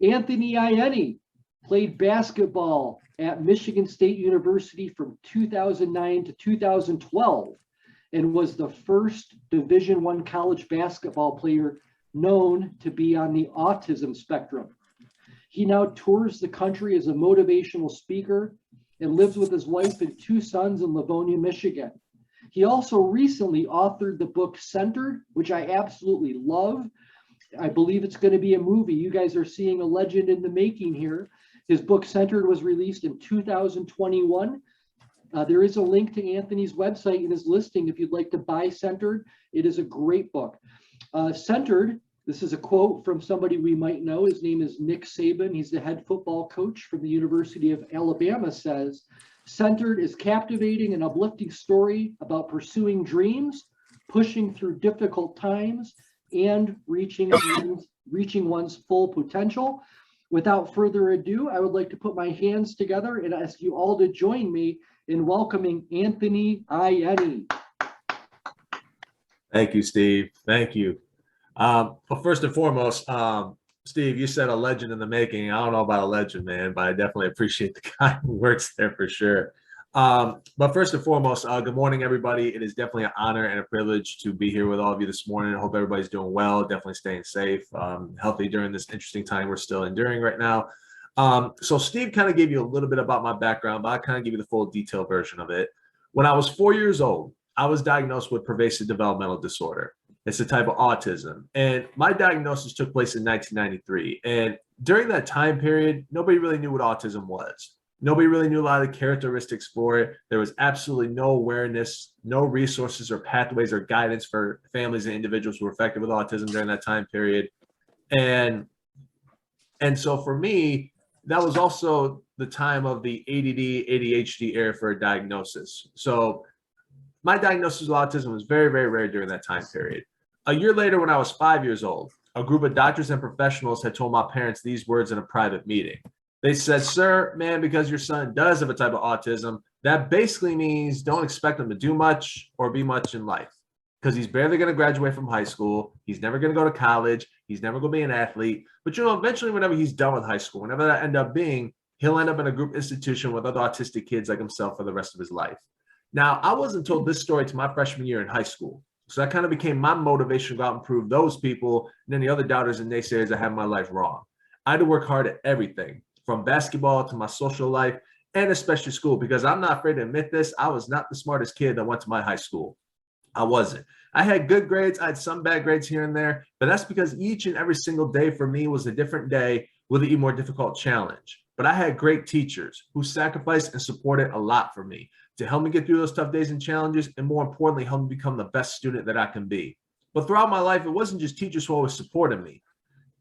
Anthony Ianni played basketball at Michigan State University from 2009 to 2012 and was the first Division I college basketball player known to be on the autism spectrum. He now tours the country as a motivational speaker and lives with his wife and 2 sons in Livonia, Michigan. He also recently authored the book Centered, which I absolutely love. I believe it's going to be a movie. You guys are seeing a legend in the making here. His book Centered was released in 2021. There is a link to Anthony's website in his listing if you'd like to buy Centered. It is a great book. Centered, this is a quote from somebody we might know. His name is Nick Saban. He's the head football coach from the University of Alabama, says, Centered is captivating and uplifting story about pursuing dreams, pushing through difficult times, and reaching one's full potential. Without further ado, I would like to put my hands together and ask you all to join me in welcoming Anthony Ianni. Thank you, Steve. Thank you. Well, first and foremost, Steve, you said a legend in the making. I don't know about a legend, man, but I definitely appreciate the kind words there for sure. But first and foremost, good morning, everybody. It is definitely an honor and a privilege to be here with all of you this morning. I hope everybody's doing well, definitely staying safe, healthy during this interesting time we're still enduring right now. So Steve kind of gave you a little bit about my background, but I'll kind of give you the full detailed version of it. When I was 4 years old, I was diagnosed with pervasive developmental disorder. It's a type of autism. And my diagnosis took place in 1993. And during that time period, nobody really knew what autism was. Nobody really knew a lot of the characteristics for it. There was absolutely no awareness, no resources or pathways or guidance for families and individuals who were affected with autism during that time period. And so for me, that was also the time of the ADD, ADHD era for a diagnosis. So my diagnosis with autism was very, very rare during that time period. A year later, when I was 5 years old, a group of doctors and professionals had told my parents these words in a private meeting. They said, sir, man, because your son does have a type of autism, that basically means don't expect him to do much or be much in life, because he's barely going to graduate from high school. He's never going to go to college. He's never going to be an athlete. But, you know, eventually, whenever he's done with high school, whenever that end up being, he'll end up in a group institution with other autistic kids like himself for the rest of his life. Now, I wasn't told this story to my freshman year in high school. So that kind of became my motivation to go out and prove those people and then the other doubters and naysayers that had my life wrong. I had to work hard at everything, from basketball to my social life, and especially school, because I'm not afraid to admit this. I was not the smartest kid that went to my high school. I wasn't. I had good grades. I had some bad grades here and there, but that's because each and every single day for me was a different day with an even more difficult challenge. But I had great teachers who sacrificed and supported a lot for me to help me get through those tough days and challenges, and more importantly, help me become the best student that I can be. But throughout my life, it wasn't just teachers who always supported me.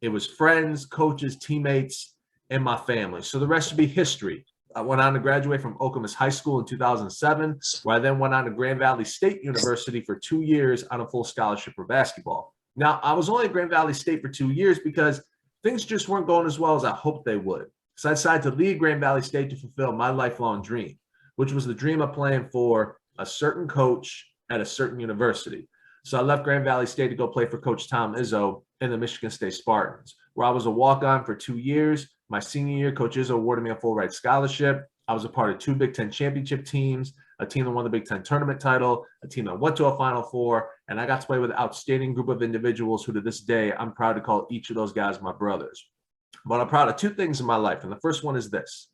It was friends, coaches, teammates, and my family. So the rest should be history. I went on to graduate from Okemos High School in 2007, where I then went on to Grand Valley State University for 2 years on a full scholarship for basketball. Now, I was only at Grand Valley State for 2 years because things just weren't going as well as I hoped they would. So I decided to leave Grand Valley State to fulfill my lifelong dream, which was the dream of playing for a certain coach at a certain university. So I left Grand Valley State to go play for Coach Tom Izzo in the Michigan State Spartans, where I was a walk-on for 2 years. My senior year, Coach Izzo awarded me a full ride scholarship. I was a part of 2 Big Ten championship teams, a team that won the Big Ten tournament title, a team that went to a Final Four, and I got to play with an outstanding group of individuals who to this day, I'm proud to call each of those guys my brothers. But I'm proud of 2 things in my life, and the first one is this.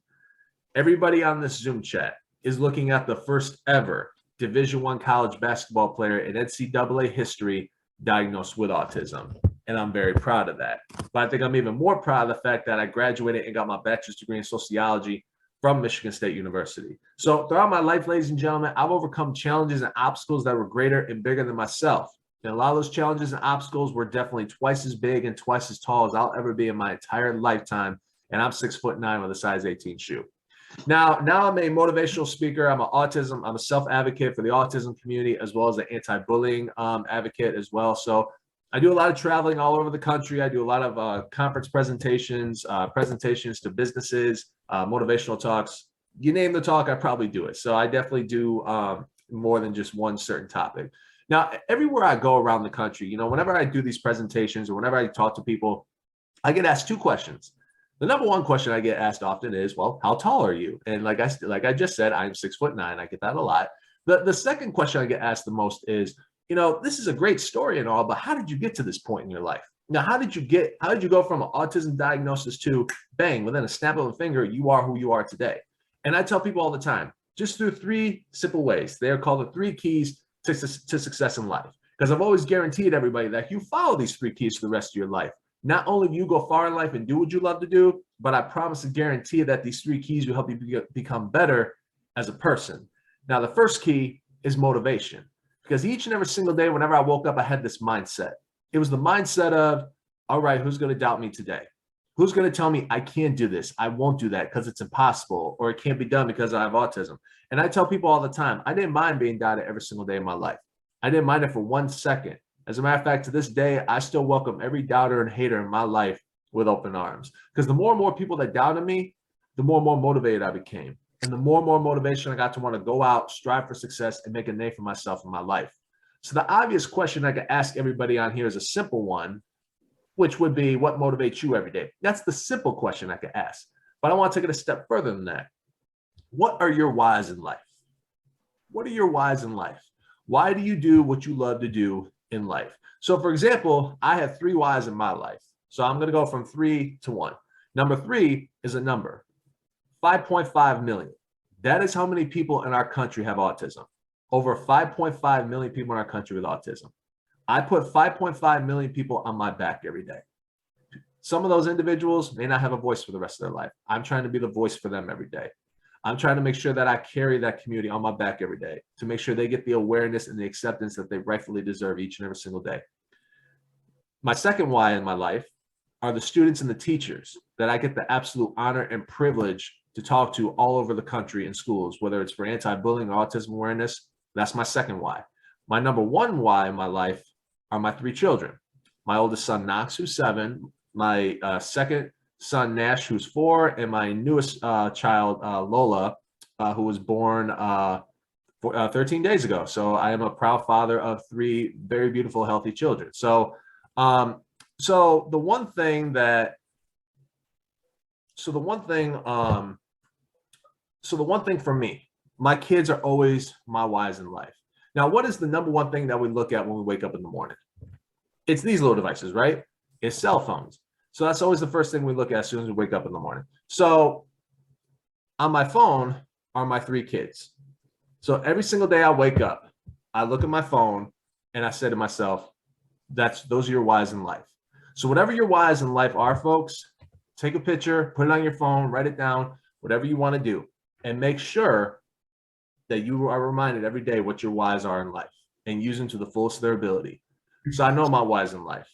Everybody on this Zoom chat is looking at the first ever Division I college basketball player in NCAA history diagnosed with autism. And I'm very proud of that. But I think I'm even more proud of the fact that I graduated and got my bachelor's degree in sociology from Michigan State University. So throughout my life, ladies and gentlemen, I've overcome challenges and obstacles that were greater and bigger than myself. And a lot of those challenges and obstacles were definitely twice as big and twice as tall as I'll ever be in my entire lifetime. And I'm 6'9" with a size 18 shoe. Now I'm a motivational speaker. I'm a self-advocate for the autism community, as well as an anti-bullying advocate as well. So I do a lot of traveling all over the country. I do a lot of conference presentations, presentations to businesses, motivational talks. You name the talk, I probably do it. So I definitely do more than just one certain topic. Now, everywhere I go around the country, you know, whenever I do these presentations or whenever I talk to people, I get asked 2 questions. The number one question I get asked often is, well, how tall are you? And like I just said, I'm 6'9". I get that a lot. The second question I get asked the most is, this is a great story and all, but how did you get to this point in your life? Now, how did you go from an autism diagnosis to bang, within a snap of a finger, you are who you are today? And I tell people all the time, just through 3 simple ways. They are called the 3 keys to success in life. Because I've always guaranteed everybody that if you follow these 3 keys for the rest of your life, not only do you go far in life and do what you love to do, but I promise to guarantee that these 3 keys will help you become better as a person. Now, the first key is motivation, because each and every single day, whenever I woke up, I had this mindset. It was the mindset of, all right, who's going to doubt me today? Who's going to tell me I can't do this? I won't do that because it's impossible, or it can't be done because I have autism. And I tell people all the time, I didn't mind being doubted every single day of my life. I didn't mind it for 1 second. As a matter of fact, to this day, I still welcome every doubter and hater in my life with open arms. Because the more and more people that doubted me, the more and more motivated I became. And the more and more motivation I got to want to go out, strive for success, and make a name for myself in my life. So the obvious question I could ask everybody on here is a simple one, which would be, what motivates you every day? That's the simple question I could ask. But I want to take it a step further than that. What are your whys in life? What are your whys in life? Why do you do what you love to do in life? So for example, I have 3 whys in my life. So I'm going to go from 3 to 1. Number 3 is a number, 5.5 million. That is how many people in our country have autism. Over 5.5 million people in our country with autism. I put 5.5 million people on my back every day. Some of those individuals may not have a voice for the rest of their life. I'm trying to be the voice for them every day. I'm trying to make sure that I carry that community on my back every day to make sure they get the awareness and the acceptance that they rightfully deserve each and every single day. My second why in my life are the students and the teachers that I get the absolute honor and privilege to talk to all over the country in schools, whether it's for anti-bullying or autism awareness. That's my second why. My number 1 why in my life are my 3 children. My oldest son, Knox, who's 7, my second son, Nash, who's 4, and my newest child, Lola, who was born 13 days ago. So I am a proud father of 3 very beautiful, healthy children. So the one thing for me, my kids are always my whys in life. Now, what is the number 1 thing that we look at when we wake up in the morning? It's these little devices, right? It's cell phones. So that's always the first thing we look at as soon as we wake up in the morning. So on my phone are my 3 kids. So every single day I wake up, I look at my phone and I say to myself, those are your whys in life. So whatever your whys in life are, folks, take a picture, put it on your phone, write it down, whatever you want to do, and make sure that you are reminded every day what your whys are in life and use them to the fullest of their ability. So I know my whys in life.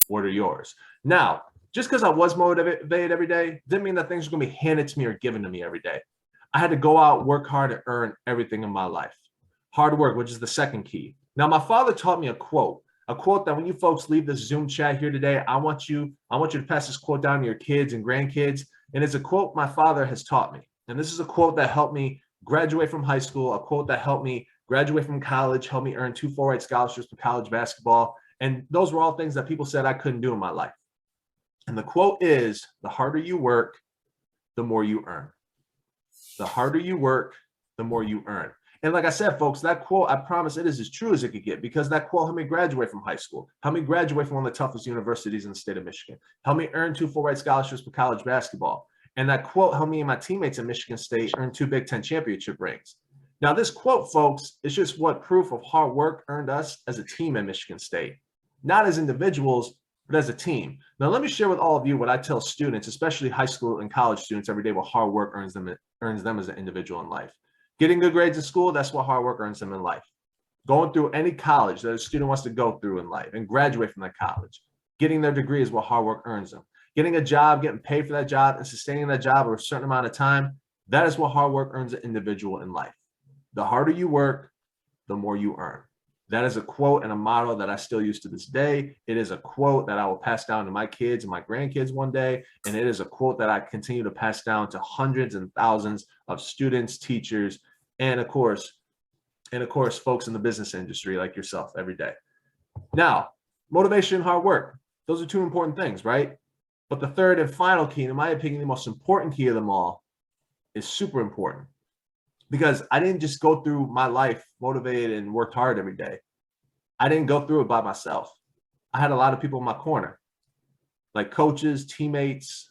What are yours? Now, just because I was motivated every day didn't mean that things were going to be handed to me or given to me every day. I had to go out, work hard, and earn everything in my life. Hard work, which is the second key. Now, my father taught me a quote that when you folks leave this Zoom chat here today, I want you to pass this quote down to your kids and grandkids. And it's a quote my father has taught me. And this is a quote that helped me graduate from high school, a quote that helped me graduate from college, helped me earn 2 full-ride scholarships for college basketball. And those were all things that people said I couldn't do in my life. And the quote is, the harder you work, the more you earn. The harder you work, the more you earn. And like I said, folks, that quote, I promise it is as true as it could get, because that quote helped me graduate from high school, helped me graduate from one of the toughest universities in the state of Michigan, helped me earn 2 full-ride scholarships for college basketball. And that quote helped me and my teammates at Michigan State earn 2 Big Ten championship rings. Now, this quote, folks, is just what proof of hard work earned us as a team at Michigan State, not as individuals, but as a team. Now, let me share with all of you what I tell students, especially high school and college students every day, what hard work earns them as an individual in life. Getting good grades in school, that's what hard work earns them in life. Going through any college that a student wants to go through in life and graduate from that college, getting their degree is what hard work earns them. Getting a job, getting paid for that job, and sustaining that job over a certain amount of time, that is what hard work earns an individual in life. The harder you work, the more you earn. That is a quote and a motto that I still use to this day. It is a quote that I will pass down to my kids and my grandkids one day. And it is a quote that I continue to pass down to hundreds and thousands of students, teachers, and of course, folks in the business industry like yourself every day. Now, motivation and hard work. Those are 2 important things, right? But the third and final key, in my opinion, the most important key of them all, is super important, because I didn't just go through my life motivated and worked hard every day. I didn't go through it by myself. I had a lot of people in my corner, like coaches, teammates,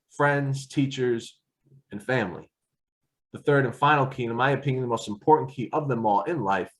friends, teachers, and family. The third and final key, in my opinion, the most important key of them all in life,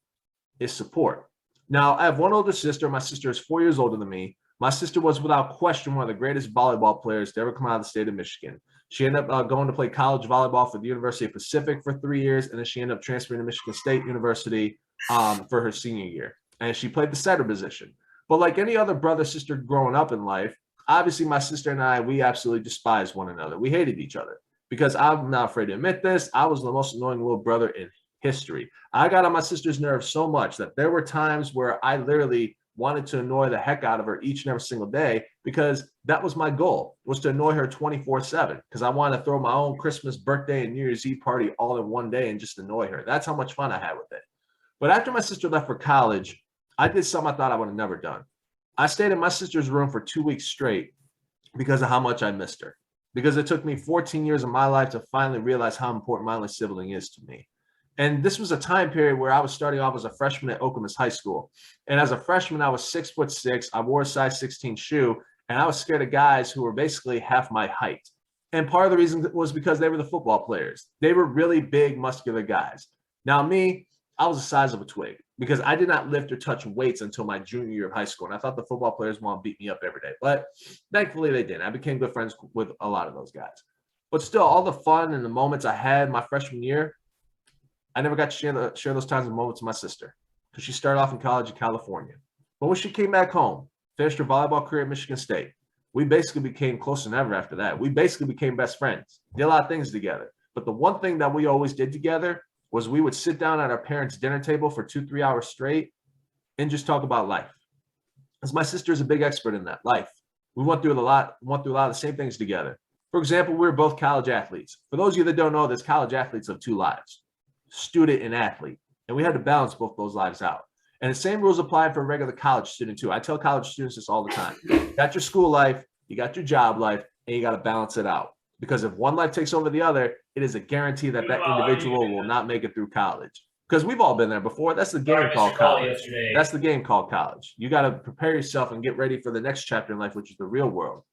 is support. Now, I have one older sister. My sister is 4 years older than me. My sister was without question one of the greatest volleyball players to ever come out of the state of Michigan. She ended up going to play college volleyball for the University of Pacific for 3 years, and then she ended up transferring to Michigan State University for her senior year. And she played the setter position. But like any other brother, sister growing up in life, obviously my sister and I, we absolutely despised one another. We hated each other, because I'm not afraid to admit this. I was the most annoying little brother in history. I got on my sister's nerves so much that there were times where I literally wanted to annoy the heck out of her each and every single day, because that was my goal, was to annoy her 24/7, because I wanted to throw my own Christmas, birthday, and New Year's Eve party all in one day and just annoy her. That's how much fun I had with it. But after my sister left for college, I did something I thought I would have never done. I stayed in my sister's room for 2 weeks straight because of how much I missed her. Because it took me 14 years of my life to finally realize how important my only sibling is to me. And this was a time period where I was starting off as a freshman at Okemos High School. And as a freshman, I was 6'6". I wore a size 16 shoe, and I was scared of guys who were basically half my height. And part of the reason was because they were the football players. They were really big, muscular guys. Now me, I was the size of a twig, because I did not lift or touch weights until my junior year of high school. And I thought the football players want to beat me up every day. But thankfully they didn't. I became good friends with a lot of those guys. But still, all the fun and the moments I had my freshman year, I never got to share those times and moments with my sister, because she started off in college in California. But when she came back home, finished her volleyball career at Michigan State, we basically became closer than ever after that. We basically became best friends, did a lot of things together. But the one thing that we always did together was we would sit down at our parents' dinner table for 2-3 hours straight and just talk about life. Because my sister is a big expert in that, life. We went through a lot of the same things together. For example, we were both college athletes. For those of you that don't know this, college athletes have two lives, student and athlete. And we had to balance both those lives out. And the same rules apply for a regular college student too. I tell college students this all the time. You got your school life, you got your job life, and you got to balance it out. Because if one life takes over the other, it is a guarantee that that individual will not make it through college. Because we've all been there before. That's the game called college. That's the game called college. You got to prepare yourself and get ready for the next chapter in life, which is the real world.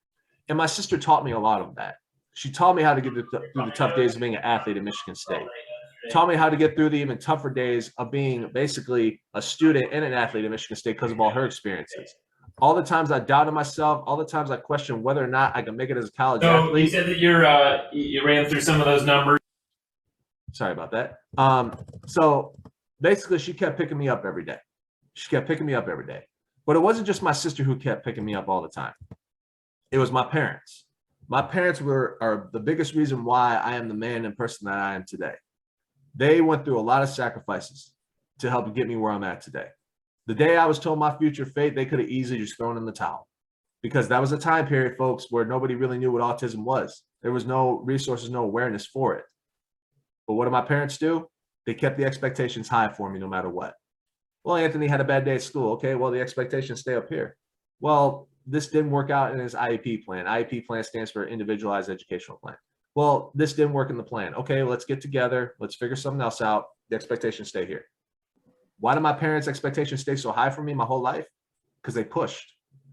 And my sister taught me a lot of that. She taught me how to get through the tough days of being an athlete at Michigan State. Taught me how to get through the even tougher days of being basically a student and an athlete at Michigan State because of all her experiences. All the times I doubted myself, all the times I questioned whether or not I could make it as a college athlete. You said that you ran through some of those numbers. Sorry about that. So basically, she kept picking me up every day. She kept picking me up every day. But it wasn't just my sister who kept picking me up all the time. It was my parents. My parents are the biggest reason why I am the man and person that I am today. They went through a lot of sacrifices to help get me where I'm at today. The day I was told my future fate, they could have easily just thrown in the towel, because that was a time period, folks, where nobody really knew what autism was. There was no resources, no awareness for it. But what did my parents do? They kept the expectations high for me no matter what. Well, Anthony had a bad day at school. Okay, well, the expectations stay up here. Well, this didn't work out in his IEP plan. IEP plan stands for Individualized Educational Plan. Well, this didn't work in the plan. Okay, let's get together. Let's figure something else out. The expectations stay here. Why did my parents' expectations stay so high for me my whole life? Because they pushed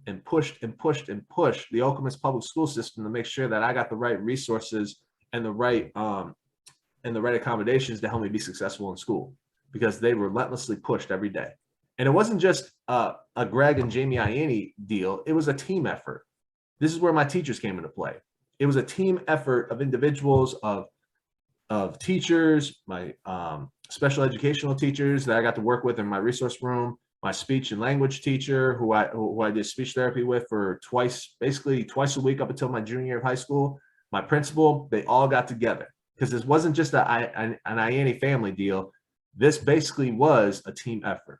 and pushed and pushed and pushed the Okemos public school system to make sure that I got the right resources and the right accommodations to help me be successful in school, because they relentlessly pushed every day. And it wasn't just a Greg and Jamie Ianni deal. It was a team effort. This is where my teachers came into play. It was a team effort of individuals, of teachers, my special educational teachers that I got to work with in my resource room, my speech and language teacher who I did speech therapy with for basically twice a week up until my junior year of high school, my principal. They all got together, because this wasn't just an Ianni family deal. This basically was a team effort.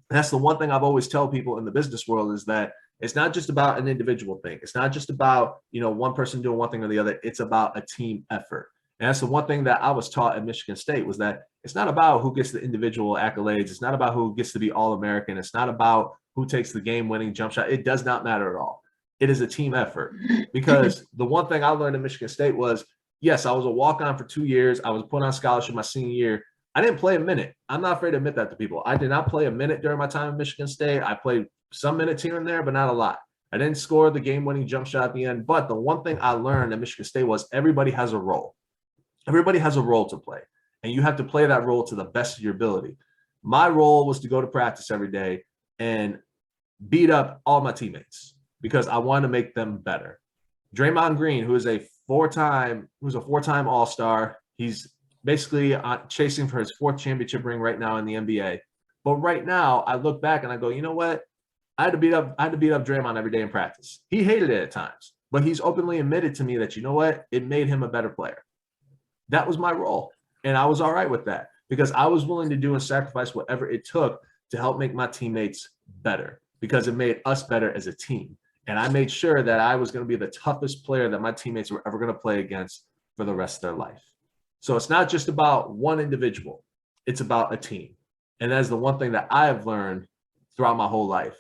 And that's the one thing I've always tell people in the business world, is that it's not just about an individual thing. It's not just about, one person doing one thing or the other. It's about a team effort. And that's the one thing that I was taught at Michigan State, was that it's not about who gets the individual accolades. It's not about who gets to be All-American. It's not about who takes the game-winning jump shot. It does not matter at all. it is a team effort. Because the one thing I learned at Michigan State was, yes, I was a walk-on for 2 years. I was put on scholarship my senior year. I didn't play a minute. I'm not afraid to admit that to people. I did not play a minute during my time at Michigan State. I played some minutes here and there, but not a lot. I didn't score the game-winning jump shot at the end. But the one thing I learned at Michigan State was everybody has a role. Everybody has a role to play, and you have to play that role to the best of your ability. My role was to go to practice every day and beat up all my teammates because I wanted to make them better. Draymond Green, who is a four-time All-Star, he's basically chasing for his 4th championship ring right now in the NBA. But right now, I look back and I go, you know what? I had to beat up Draymond every day in practice. He hated it at times, but he's openly admitted to me that, you know what? It made him a better player. That was my role, and I was all right with that because I was willing to do and sacrifice whatever it took to help make my teammates better because it made us better as a team. And I made sure that I was going to be the toughest player that my teammates were ever going to play against for the rest of their life. So it's not just about one individual. It's about a team. And that is the one thing that I have learned throughout my whole life.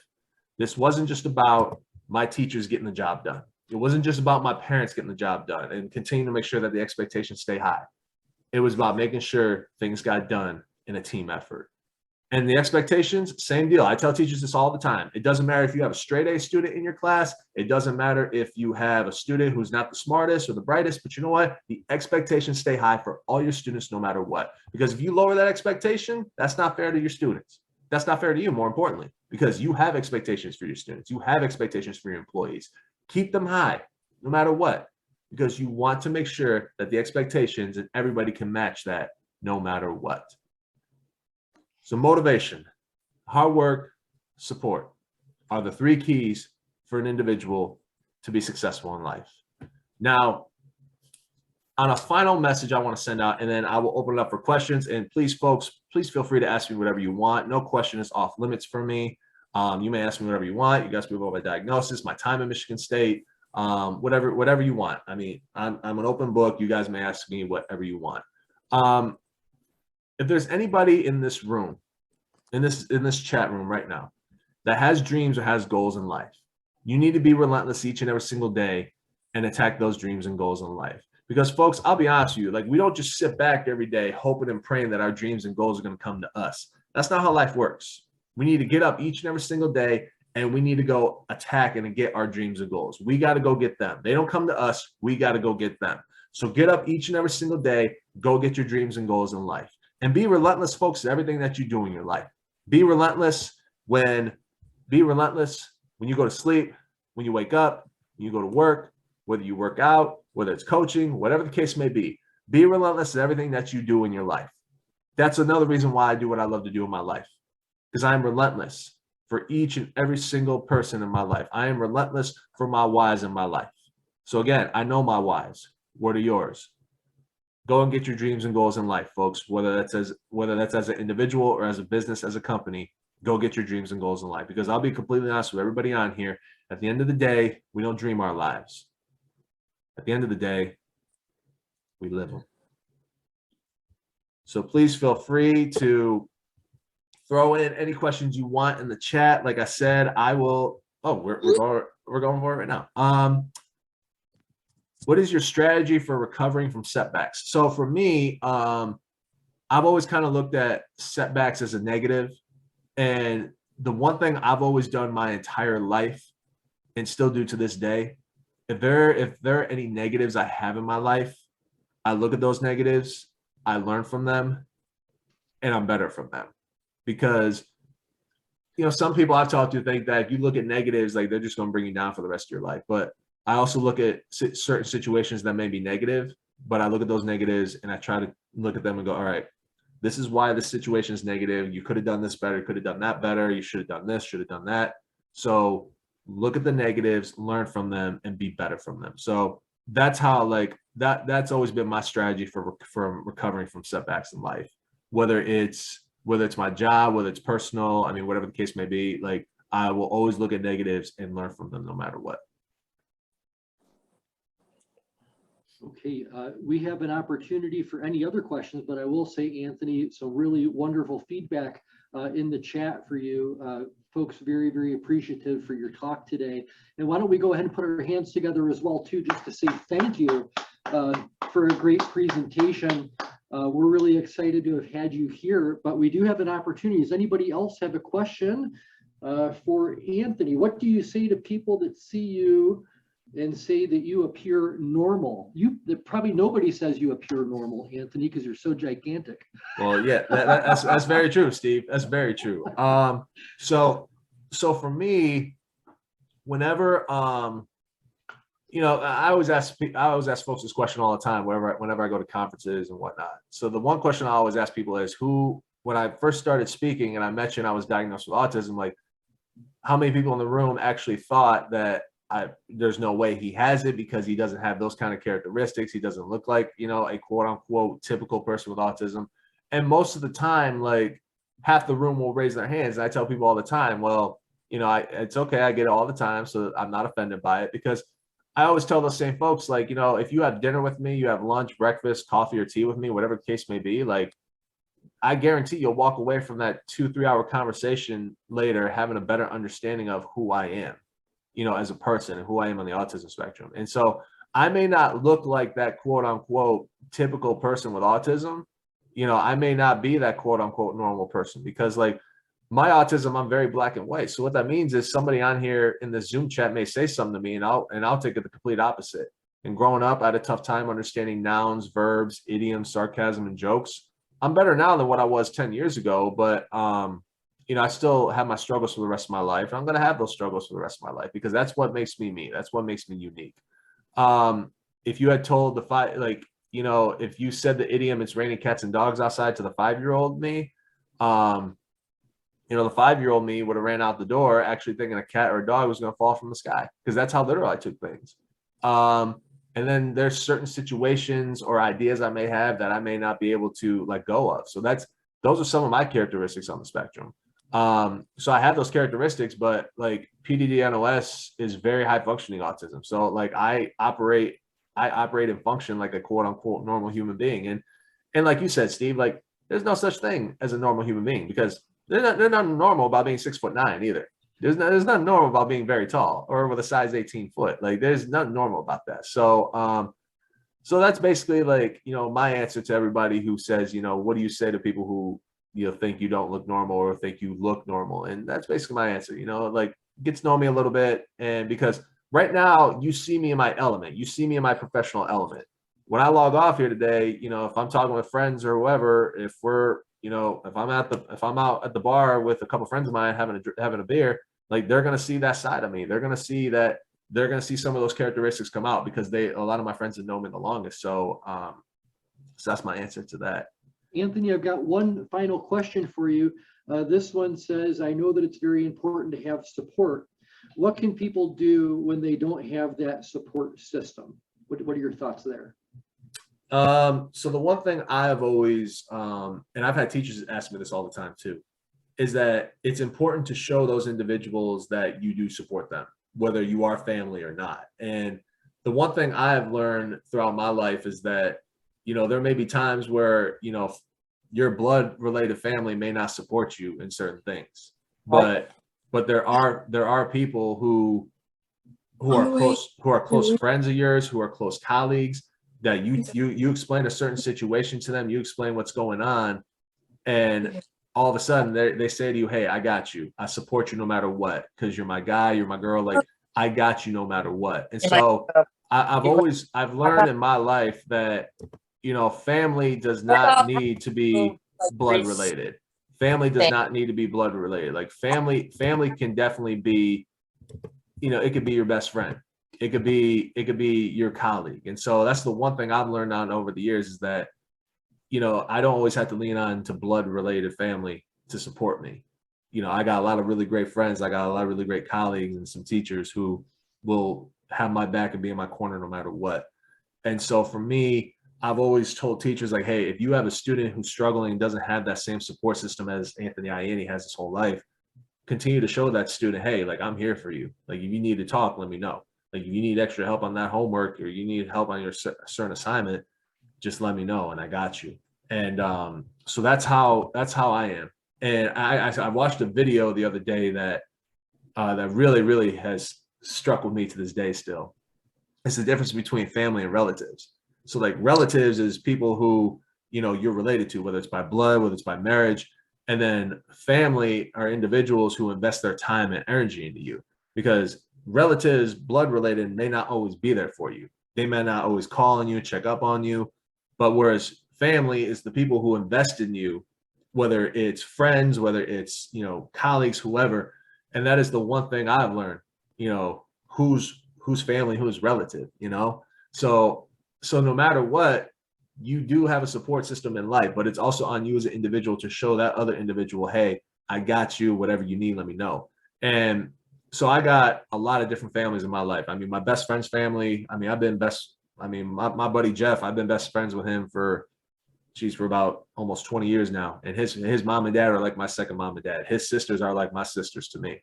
This wasn't just about my teachers getting the job done. It wasn't just about my parents getting the job done and continuing to make sure that the expectations stay high. It was about making sure things got done in a team effort. And the expectations, same deal. I tell teachers this all the time. It doesn't matter if you have a straight A student in your class. It doesn't matter if you have a student who's not the smartest or the brightest, but you know what? The expectations stay high for all your students no matter what. Because if you lower that expectation, that's not fair to your students. That's not fair to you, more importantly, because you have expectations for your students. You have expectations for your employees. Keep them high no matter what, because you want to make sure that the expectations and everybody can match that no matter what. So motivation, hard work, support are the 3 keys for an individual to be successful in life. Now, on a final message I want to send out, and then I will open it up for questions. And please, folks, please feel free to ask me whatever you want. No question is off limits for me. You may ask me whatever you want. You guys can go about my diagnosis, my time at Michigan State, whatever you want. I mean, I'm an open book. You guys may ask me whatever you want. If there's anybody in this room, in this chat room right now, that has dreams or has goals in life, you need to be relentless each and every single day and attack those dreams and goals in life. Because, folks, I'll be honest with you, like, we don't just sit back every day hoping and praying that our dreams and goals are going to come to us. That's not how life works. We need to get up each and every single day, and we need to go attack and get our dreams and goals. We got to go get them. They don't come to us. We got to go get them. So get up each and every single day, go get your dreams and goals in life. And be relentless, folks, in everything that you do in your life. Be relentless when you go to sleep, when you wake up, when you go to work, whether you work out, whether it's coaching, whatever the case may be. Be relentless in everything that you do in your life. That's another reason why I do what I love to do in my life, because I'm relentless for each and every single person in my life. I am relentless for my whys in my life. So again, I know my whys. What are yours? Go and get your dreams and goals in life, folks, whether that's as an individual or as a business, as a company. Go get your dreams and goals in life, because I'll be completely honest with everybody on here. At the end of the day, we don't dream our lives. At the end of the day, we live them. So please feel free to throw in any questions you want in the chat. Like I said, I will. Oh, we're going for it right now. What is your strategy for recovering from setbacks? So for me, I've always kind of looked at setbacks as a negative. And the one thing I've always done my entire life and still do to this day, if there are any negatives I have in my life, I look at those negatives, I learn from them, and I'm better from them. Because, some people I've talked to think that if you look at negatives, like, they're just going to bring you down for the rest of your life. But I also look at certain situations that may be negative, but I look at those negatives and I try to look at them and go, all right, this is why this situation is negative. You could have done this better, could have done that better. You should have done this, should have done that. So look at the negatives, learn from them, and be better from them. So that's how, that's always been my strategy for recovering from setbacks in life, whether it's my job, whether it's personal, whatever the case may be. Like, I will always look at negatives and learn from them no matter what. Okay, we have an opportunity for any other questions, but I will say, Anthony, some really wonderful feedback in the chat for you. Folks, very, very appreciative for your talk today. And why don't we go ahead and put our hands together as well, too, just to say thank you for a great presentation. We're really excited to have had you here, but we do have an opportunity. Does anybody else have a question for Anthony? What do you say to people that see you and say that you appear normal? Probably nobody says you appear normal, Anthony, because you're so gigantic. Well, yeah, that's very true, Steve. That's very true. So for me, whenever you know, I always ask folks this question all the time whenever I go to conferences and whatnot. So the one question I always ask people is, when I first started speaking and I mentioned I was diagnosed with autism, like, how many people in the room actually thought that there's no way he has it because he doesn't have those kind of characteristics. He doesn't look like, you know, a quote unquote typical person with autism. And most of the time, like, half the room will raise their hands. And I tell people all the time, well, you know, it's okay. I get it all the time. So I'm not offended by it, because I always tell those same folks, like, you know, if you have dinner with me, you have lunch, breakfast, coffee, or tea with me, whatever the case may be, like, I guarantee you'll walk away from that 2-3 hour conversation later having a better understanding of who I am, you know, as a person, and who I am on the autism spectrum. And so I may not look like that quote unquote typical person with autism. You know, I may not be that quote unquote normal person, because, like, my autism, I'm very black and white. So what that means is somebody on here in the Zoom chat may say something to me, and I'll take it the complete opposite. And growing up, I had a tough time understanding nouns, verbs, idioms, sarcasm, and jokes. I'm better now than what I was 10 years ago, but you know, I still have my struggles for the rest of my life. I'm going to have those struggles for the rest of my life, because that's what makes me me. That's what makes me unique. If you had told like, you know, if you said the idiom, it's raining cats and dogs outside, to the 5-year-old me, you know, the 5-year-old me would have ran out the door actually thinking a cat or a dog was going to fall from the sky, because that's how literal I took things. And then there's certain situations or ideas I may have that I may not be able to let go of. So those are some of my characteristics on the spectrum. So I have those characteristics, but, like, PDD-NOS is very high functioning autism. So, like, I operate and function like a quote unquote normal human being. And like you said, Steve, like, there's no such thing as a normal human being, because they're not normal about being 6'9" either. There's nothing normal about being very tall or with a size 18 foot. Like, there's nothing normal about that. So, so that's basically, like, you know, my answer to everybody who says, you know, what do you say to people who, you know, think you don't look normal or think you look normal? And that's basically my answer. You know, like, get to know me a little bit. And because right now you see me in my element, you see me in my professional element. When I log off here today, you know, if I'm talking with friends or whoever, if we're, you know, if I'm out at the bar with a couple of friends of mine having a beer, like, they're going to see that side of me. They're going to see some of those characteristics come out, because a lot of my friends have known me the longest. So, so that's my answer to that. Anthony, I've got one final question for you. This one says, I know that it's very important to have support. What can people do when they don't have that support system? What are your thoughts there? So the one thing I've always, and I've had teachers ask me this all the time too, is that it's important to show those individuals that you do support them, whether you are family or not. And the one thing I've learned throughout my life is that, you know, there may be times where, you know, your blood related family may not support you in certain things, but there are people who are close friends of yours, who are close colleagues, that you explain a certain situation to them, you explain what's going on, and all of a sudden they say to you, hey, I got you. I support you no matter what, because you're my guy, you're my girl. Like, I got you no matter what. And so I've learned in my life that, you know, family does not need to be blood related. Family does not need to be blood related. Like, family can definitely be, you know, it could be your best friend. It could be your colleague. And so that's the one thing I've learned on over the years, is that, you know, I don't always have to lean on to blood related family to support me. You know, I got a lot of really great friends. I got a lot of really great colleagues and some teachers who will have my back and be in my corner no matter what. And so for me, I've always told teachers, like, hey, if you have a student who's struggling and doesn't have that same support system as Anthony Ianni has his whole life, continue to show that student, hey, like, I'm here for you. Like, if you need to talk, let me know. Like if you need extra help on that homework or you need help on your certain assignment, just let me know and I got you. And so that's how I am. And I watched a video the other day that that really has struck with me to this day still. It's the difference between family and relatives. So like relatives is people who, you know, you're related to, whether it's by blood, whether it's by marriage. And then family are individuals who invest their time and energy into you, because relatives, blood related, may not always be there for you. They may not always call on you, check up on you. But whereas family is the people who invest in you, whether it's friends, whether it's, you know, colleagues, whoever. And that is the one thing I've learned, you know, who's family, who's relative, you know? So no matter what, you do have a support system in life, but it's also on you as an individual to show that other individual, hey, I got you, whatever you need, let me know. And so I got a lot of different families in my life. I mean, my best friend's family, I mean, my buddy Jeff, I've been best friends with him for about almost 20 years now. And his mom and dad are like my second mom and dad. His sisters are like my sisters to me.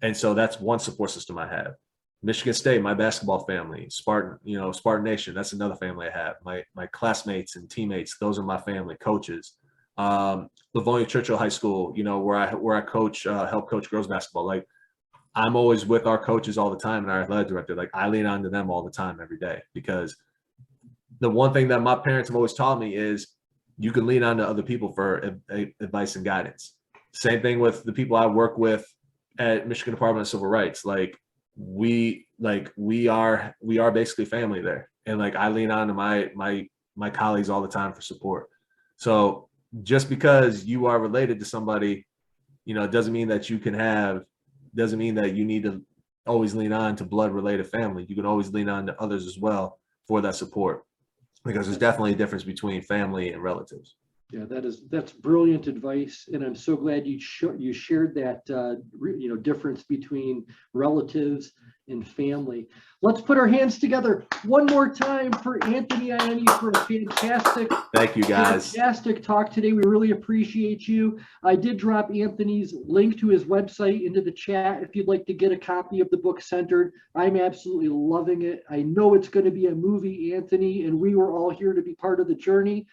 And so that's one support system I have. Michigan State, my basketball family, Spartan, you know, Spartan Nation, that's another family I have. My classmates and teammates, those are my family, coaches. Livonia Churchill High School, you know, where I coach, help coach girls basketball. Like I'm always with our coaches all the time and our athletic director. Like I lean on to them all the time, every day, because the one thing that my parents have always taught me is you can lean on to other people for advice and guidance. Same thing with the people I work with at Michigan Department of Civil Rights. Like we are basically family there. And like I lean on to my colleagues all the time for support. So just because you are related to somebody, you know, doesn't mean that you need to always lean on to blood related family. You can always lean on to others as well for that support, because there's definitely a difference between family and relatives. Yeah, that's brilliant advice, and I'm so glad you shared that difference between relatives and family. Let's put our hands together one more time for Anthony Ianni for a fantastic, thank you guys, fantastic talk today. We really appreciate you. I did drop Anthony's link to his website into the chat if you'd like to get a copy of the book Centered. I'm absolutely loving it. I know it's going to be a movie, Anthony, and we were all here to be part of the journey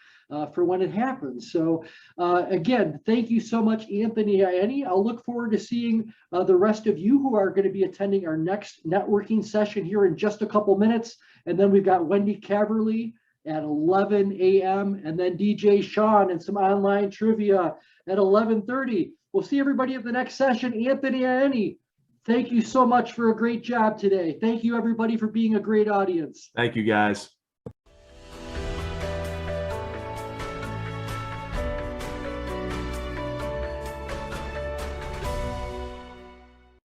for when it happens. So again, thank you so much, Anthony Ianni. I'll look forward to seeing the rest of you who are going to be attending our next networking session here in just a couple minutes. And then we've got Wendy Caverly at 11 a.m. and then DJ Sean and some online trivia at 11:30. We'll see everybody at the next session. Anthony Ianni, thank you so much for a great job today. Thank you, everybody, for being a great audience. Thank you, guys.